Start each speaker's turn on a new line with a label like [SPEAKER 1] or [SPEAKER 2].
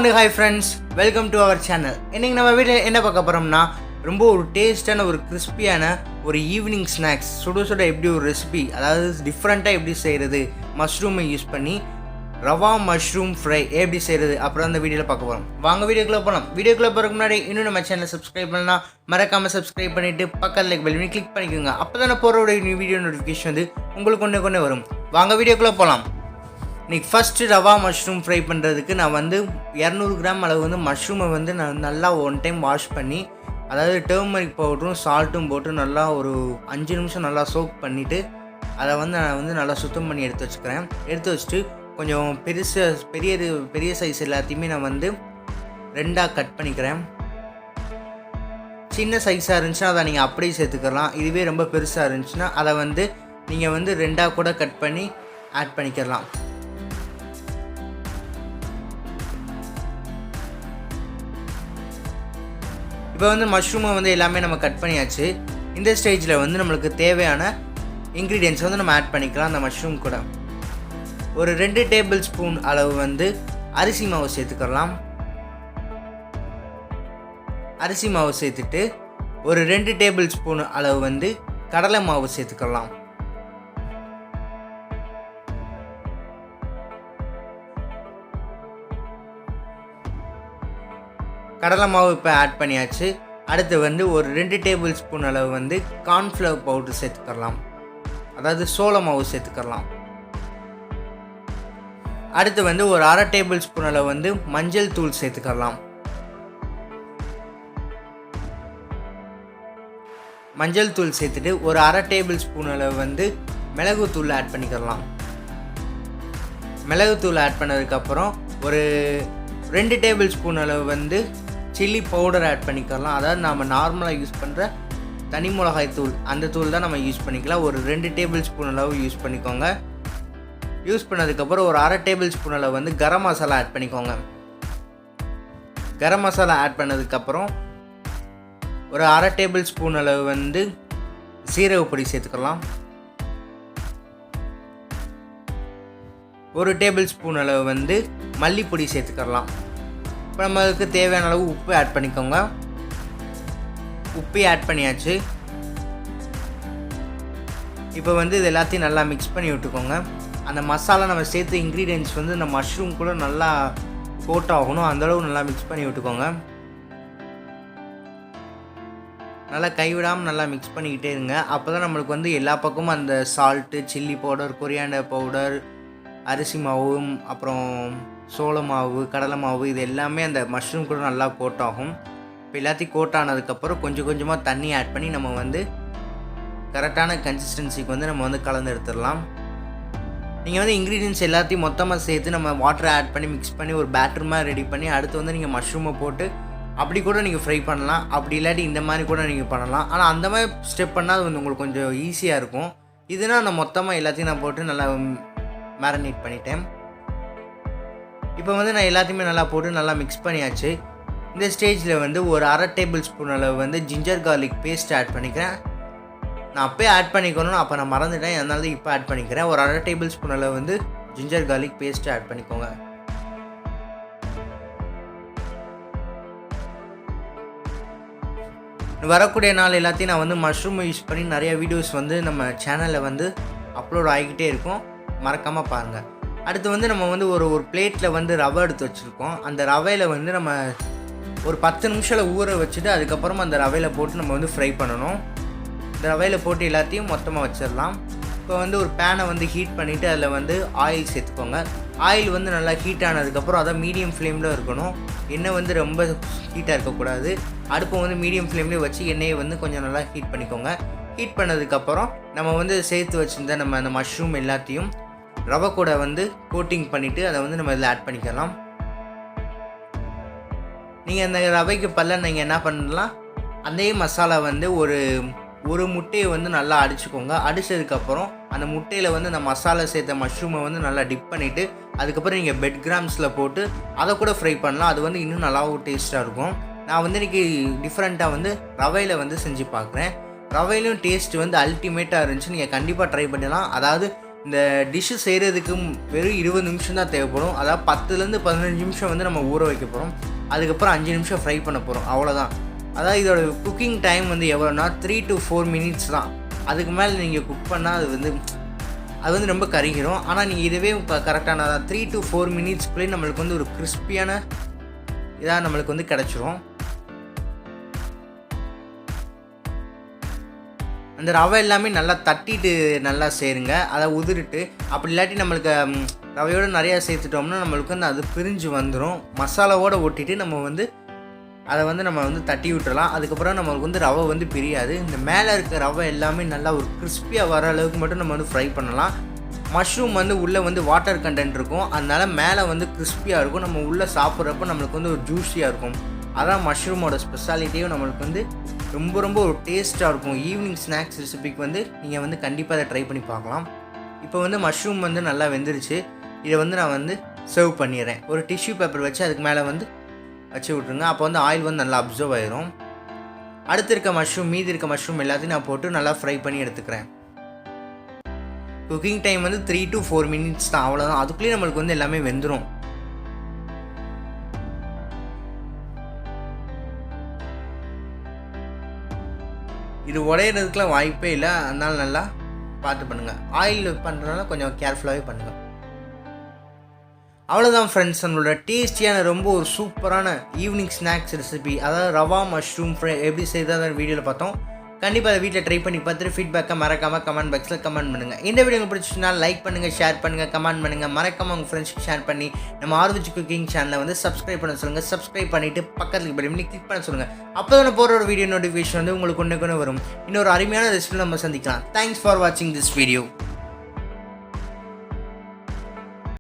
[SPEAKER 1] and hi friends, welcome to our channel. இன்னைக்கு நம்ம வீடியோல என்ன பார்க்க போறோம்னா ரொம்ப ஒரு டேஸ்டான ஒரு கிறிஸ்பியான ஒரு ஈவினிங் ஸ்நாக்ஸ் சுட சுட எப்படி ஒரு ரெசிபி அதாவது டிஃப்ரெண்ட்டாக எப்படி செய்கிறது மஷ்ரூமை யூஸ் பண்ணி ரவா மஷ்ரூம் ஃப்ரை எப்படி செய்கிறது அப்புறம் அந்த வீடியோவில் பார்க்க போகிறோம். வாங்க வீடியோக்குள்ளே போகலாம். வீடியோக்குள்ளே போகிறதுக்கு முன்னாடி இன்னும் நம்ம சேனலை சப்ஸ்கிரைப் பண்ணலாம், மறக்காமல் சப்ஸ்கிரைப் பண்ணிவிட்டு பக்கத்தில் பெல் பண்ணி கிளிக் பண்ணிக்கோங்க. அப்போ தானே போகிற நியூ வீடியோ நோட்டிஃபிகேஷன் வந்து உங்களுக்கு கொண்டே வரும். வாங்க வீடியோக்குள்ளே போகலாம். இன்றைக்கி ஃபஸ்ட்டு ரவா மஷ்ரூம் ஃப்ரை பண்ணுறதுக்கு நான் வந்து 200 கிராம் அளவு வந்து மஷ்ரூமை வந்து நான் நல்லா ஒன் டைம் வாஷ் பண்ணி அதாவது டர்மரிக் பவுடரும் சால்ட்டும் போட்டு நல்லா ஒரு 5 நிமிஷம் நல்லா சோக் பண்ணிவிட்டு அதை வந்து நான் வந்து நல்லா சுத்தம் பண்ணி எடுத்து வச்சுக்கிறேன். எடுத்து வச்சுட்டு கொஞ்சம் பெரிய சைஸ் எல்லாத்தையுமே நான் வந்து 2ஆக கட் பண்ணிக்கிறேன். சின்ன சைஸாக இருந்துச்சுன்னா அதை நீங்கள் அப்படியே சேர்த்துக்கலாம். இதுவே ரொம்ப பெருசாக இருந்துச்சுன்னா அதை வந்து நீங்கள் வந்து 2ஆக கூட கட் பண்ணி ஆட் பண்ணிக்கலாம். இப்போ வந்து மஷ்ரூமை வந்து எல்லாமே நம்ம கட் பண்ணியாச்சு. இந்த ஸ்டேஜில் வந்து நம்மளுக்கு தேவையான இன்க்ரீடியன்ட்ஸ் வந்து நம்ம ஆட் பண்ணிக்கலாம். அந்த மஷ்ரூம் கூட ஒரு 2 டேபிள் ஸ்பூன் அளவு வந்து அரிசி மாவு சேர்த்துக்கலாம். அரிசி மாவு சேர்த்துட்டு ஒரு 2 டேபிள் ஸ்பூன் அளவு வந்து கடலை மாவு சேர்த்துக்கலாம். கடலை மாவு இப்போ ஆட் பண்ணியாச்சு. அடுத்து வந்து ஒரு 2 டேபிள் ஸ்பூன் அளவு வந்து கார்ன்ஃப்ளவர் பவுடர் சேர்த்துக்கலாம், அதாவது சோள மாவு சேர்த்துக்கலாம். அடுத்து வந்து ஒரு 1/2 டேபிள் ஸ்பூன் அளவு வந்து மஞ்சள் தூள் சேர்த்துக்கலாம். மஞ்சள் தூள் சேர்த்துட்டு ஒரு 1/2 டேபிள் ஸ்பூன் அளவு வந்து மிளகுத்தூள் ஆட் பண்ணிக்கலாம். மிளகுத்தூள் ஆட் பண்ணதுக்கப்புறம் ஒரு 2 டேபிள் ஸ்பூன் அளவு வந்து சில்லி பவுடர் ஆட் பண்ணிக்கலாம். அதாவது நம்ம நார்மலாக யூஸ் பண்ணுற தனி மிளகாய் தூள், அந்த தூள் தான் நம்ம யூஸ் பண்ணிக்கலாம். ஒரு 2 டேபிள் ஸ்பூன் அளவு யூஸ் பண்ணிக்கோங்க. யூஸ் பண்ணதுக்கப்புறம் ஒரு 1/2 டேபிள் ஸ்பூன் அளவு வந்து கரம் மசாலா ஆட் பண்ணிக்கோங்க. கரம் மசாலா ஆட் பண்ணதுக்கப்புறம் ஒரு 1/2 டேபிள் ஸ்பூன் அளவு வந்து சீரக பொடி சேர்த்துக்கலாம். 1 டேபிள் ஸ்பூன் அளவு வந்து மல்லிப்பொடி சேர்த்துக்கலாம். இப்போ நம்மளுக்கு தேவையான அளவு உப்பு ஆட் பண்ணிக்கோங்க. உப்பு ஆட் பண்ணியாச்சு. இப்போ வந்து இது எல்லாத்தையும் நல்லா மிக்ஸ் பண்ணி விட்டுக்கோங்க. அந்த மசாலா நம்ம சேர்த்து இன்க்ரீடியன்ட்ஸ் வந்து இந்த மஷ்ரூம் கூட நல்லா கோட் ஆகணும், அந்தளவு நல்லா மிக்ஸ் பண்ணி விட்டுக்கோங்க. நல்லா கைவிடாமல் நல்லா மிக்ஸ் பண்ணிக்கிட்டே இருங்க. அப்போ தான் நம்மளுக்கு வந்து எல்லா பக்கமும் அந்த salt, chilli powder, coriander powder, அரிசி மாவும் அப்புறம் சோள மாவு, கடலை மாவு இது எல்லாமே அந்த மஷ்ரூம் கூட நல்லா கோட் ஆகும். இப்போ எல்லாத்தையும் கோட் ஆனதுக்கப்புறம் கொஞ்சம் கொஞ்சமாக தண்ணி ஆட் பண்ணி நம்ம வந்து கரெக்டான கன்சிஸ்டன்சிக்கு வந்து நம்ம வந்து கலந்து எடுத்துடலாம். நீங்கள் வந்து இன்க்ரீடியன்ட்ஸ் எல்லாத்தையும் மொத்தமாக சேர்த்து நம்ம வாட்டரை ஆட் பண்ணி மிக்ஸ் பண்ணி ஒரு பேட்டர் மாதிரி ரெடி பண்ணி அடுத்து வந்து நீங்கள் மஷ்ரூமை போட்டு அப்படி கூட நீங்கள் ஃப்ரை பண்ணலாம். அப்படி இல்லாட்டி இந்த மாதிரி கூட நீங்கள் பண்ணலாம். ஆனால் அந்த மாதிரி ஸ்டெப் பண்ணால் அது வந்து உங்களுக்கு கொஞ்சம் ஈஸியாக இருக்கும். இதுனா நான் மொத்தமாக எல்லாத்தையும் நான் போட்டு நல்லா மேரினேட் பண்ணிட்டேன். இப்போ வந்து நான் எல்லாத்தையுமே நல்லா போட்டு நல்லா மிக்ஸ் பண்ணியாச்சு. இந்த ஸ்டேஜில் வந்து ஒரு 1/2 டேபிள் ஸ்பூன் அளவு வந்து ஜிஞ்சர் கார்லிக் பேஸ்ட் ஆட் பண்ணிக்கிறேன். நான் அப்போயே ஆட் பண்ணிக்கணும், அப்போ நான் மறந்துட்டேன், அதனால தான் இப்போ ஆட் பண்ணிக்கிறேன். ஒரு 1/2 டேபிள் ஸ்பூன் அளவு வந்து ஜிஞ்சர் கார்லிக் பேஸ்ட்டு ஆட் பண்ணிக்கோங்க. வரக்கூடிய நாள் எல்லாத்தையும் நான் வந்து மஷ்ரூமை யூஸ் பண்ணி நிறைய வீடியோஸ் வந்து நம்ம சேனலில் வந்து அப்லோட் ஆகிக்கிட்டே இருக்கும், மறக்காமல் பாருங்கள். அடுத்து வந்து நம்ம வந்து ஒரு பிளேட்டில் வந்து ரவை எடுத்து வச்சுருக்கோம். அந்த ரவையில் வந்து நம்ம ஒரு 10 நிமிஷம் ஊற வச்சுட்டு அதுக்கப்புறமா அந்த ரவையில் போட்டு நம்ம வந்து ஃப்ரை பண்ணணும். இந்த ரவையில் போட்டு எல்லாத்தையும் மொத்தமாக வச்சிடலாம். இப்போ வந்து ஒரு பேனை வந்து ஹீட் பண்ணிவிட்டு அதில் வந்து ஆயில் சேர்த்துக்கோங்க. ஆயில் வந்து நல்லா ஹீட் ஆனதுக்கப்புறம் அதை மீடியம் ஃப்ளேமில் இருக்கணும். எண்ணெய் வந்து ரொம்ப ஹீட்டாக இருக்கக்கூடாது. அடுப்பை வந்து மீடியம் ஃப்ளேம்லேயே வச்சு எண்ணெயை வந்து கொஞ்சம் நல்லா ஹீட் பண்ணிக்கோங்க. ஹீட் பண்ணதுக்கப்புறம் நம்ம வந்து சேர்த்து வச்சுருந்த நம்ம அந்த மஷ்ரூம் எல்லாத்தையும் ரவை கூட வந்து கோட்டிங் பண்ணிவிட்டு அதை வந்து நம்ம இதில் ஆட் பண்ணிக்கலாம். நீங்கள் அந்த ரவைக்கு நீங்கள் என்ன பண்ணலாம், அதே மசாலா வந்து ஒரு முட்டையை வந்து நல்லா அடிச்சுக்கோங்க. அடித்ததுக்கப்புறம் அந்த முட்டையில் வந்து அந்த மசாலா சேர்த்த மஷ்ரூமை வந்து நல்லா டிப் பண்ணிவிட்டு அதுக்கப்புறம் நீங்கள் பெட் கிராம்ஸில் போட்டு அதை கூட ஃப்ரை பண்ணலாம். அது வந்து இன்னும் நல்லாவும் டேஸ்ட்டாக இருக்கும். நான் வந்து இன்றைக்கி டிஃப்ரெண்ட்டாக வந்து ரவையில் வந்து செஞ்சு பார்க்குறேன். ரவையிலும் டேஸ்ட் வந்து அல்டிமேட்டாக இருந்துச்சு. நீங்கள் கண்டிப்பாக ட்ரை பண்ணலாம். அதாவது இந்த டிஷ்ஷு செய்கிறதுக்கு வெறும் 20 நிமிஷம் தான் தேவைப்படும். அதாவது 10லேருந்து 15 நிமிஷம் வந்து நம்ம ஊற வைக்க போகிறோம். அதுக்கப்புறம் 5 நிமிஷம் ஃப்ரை பண்ண போகிறோம், அவ்வளோதான். அதாவது இதோட குக்கிங் டைம் வந்து எவ்வளோனா 3 to 4 மினிட்ஸ் தான். அதுக்கு மேலே நீங்கள் குக் பண்ணால் அது வந்து ரொம்ப கருகிரும். ஆனால் நீங்கள் இதுவே கரெக்டான 3 to 4 மினிட்ஸ்க்குள்ளே நம்மளுக்கு வந்து ஒரு கிறிஸ்பியான இதாக நம்மளுக்கு வந்து கிடச்சிரும். அந்த ரவை எல்லாமே நல்லா தட்டிட்டு நல்லா சேருங்க, அதை உதிரிட்டு. அப்படி இல்லாட்டி நம்மளுக்கு ரவையோடு நிறையா சேர்த்துட்டோம்னா நம்மளுக்கு வந்து அது பிரிஞ்சு வந்துடும். மசாலாவோடு ஒட்டிட்டு அதை நம்ம தட்டி விட்டுறலாம். அதுக்கப்புறம் நம்மளுக்கு வந்து ரவை வந்து பிரியாது. இந்த மேலே இருக்க ரவை எல்லாமே நல்லா ஒரு கிறிஸ்பியாக வர அளவுக்கு மட்டும் நம்ம வந்து ஃப்ரை பண்ணலாம். மஷ்ரூம் வந்து உள்ளே வந்து வாட்டர் கண்டென்ட் இருக்கும், அதனால் மேலே வந்து கிறிஸ்பியாக இருக்கும். நம்ம உள்ளே சாப்பிட்றப்போ நம்மளுக்கு வந்து ஒரு ஜூஸியாக இருக்கும். அதான் மஷ்ரூமோட ஸ்பெஷாலிட்டியும் நம்மளுக்கு வந்து ரொம்ப ரொம்ப ஒரு டேஸ்ட்டாக இருக்கும். ஈவினிங் ஸ்நாக்ஸ் ரெசிபிக்கு வந்து நீங்கள் வந்து கண்டிப்பாக அதை ட்ரை பண்ணி பார்க்கலாம். இப்போ வந்து மஷ்ரூம் வந்து நல்லா வெந்துருச்சு. இதை வந்து நான் வந்து சர்வ் பண்ணிடுறேன். ஒரு டிஷ்யூ பேப்பர் வச்சு அதுக்கு மேலே வந்து வச்சு விட்ருங்க. அப்போ வந்து ஆயில் வந்து நல்லா அப்சர்வ் ஆயிரும். அடுத்து இருக்க மீதி இருக்க மஷ்ரூம் எல்லாத்தையும் நான் போட்டு நல்லா ஃப்ரை பண்ணி எடுத்துக்கிறேன். குக்கிங் டைம் வந்து 3 to 4 மினிட்ஸ் தான், அவ்வளோதான். அதுக்குள்ளேயே நம்மளுக்கு வந்து எல்லாமே வெந்துடும். இது உடையிறதுக்குலாம் வாய்ப்பே இல்லை, அதனால் நல்லா பார்த்து பண்ணுங்கள். ஆயில் பண்ணுறதுனால கொஞ்சம் கேர்ஃபுல்லாகவே பண்ணுங்கள். அவ்வளோதான் ஃப்ரெண்ட்ஸ், நம்மளோட டேஸ்டியான ரொம்ப ஒரு சூப்பரான ஈவினிங் ஸ்நாக்ஸ் ரெசிபி, அதாவது ரவா மஷ்ரூம் ஃப்ரை எப்படி செய்ததை வீடியோவில் பார்த்தோம். கண்டிப்பாக அதை வீட்டில் ட்ரை பண்ணி பார்த்துட்டு ஃபீட்பேக்கை மறக்காமல் கமெண்ட் பாக்ஸில் கமெண்ட் பண்ணுங்கள். இந்த வீடியோ உங்களுக்கு பிடிச்சிச்சுன்னா லைக் பண்ணுங்கள், ஷேர் பண்ணுங்கள், கமெண்ட் பண்ணுங்கள். மறக்காமல் உங்கள் ஃப்ரெண்ட்ஸ்க்கு ஷேர் பண்ணி நம்ம ஆர்விச் குக்கிங் சேனலை வந்து சப்ஸ்கிரைப் பண்ண சொல்லுங்கள். சப்ஸ்கிரைப் பண்ணிவிட்டு பக்கத்துக்கு பெல் பண்ணி கிளிக் பண்ண சொல்லுங்கள். அப்போ தான் போகிற ஒரு வீடியோ நோட்டிஃபிகேஷன் வந்து உங்களுக்கு ஒன்று வரும். இன்னொரு அருமையான ரெசிபி நம்ம சந்திக்கலாம். தேங்க்ஸ் ஃபார் வாட்சிங் திஸ் வீடியோ.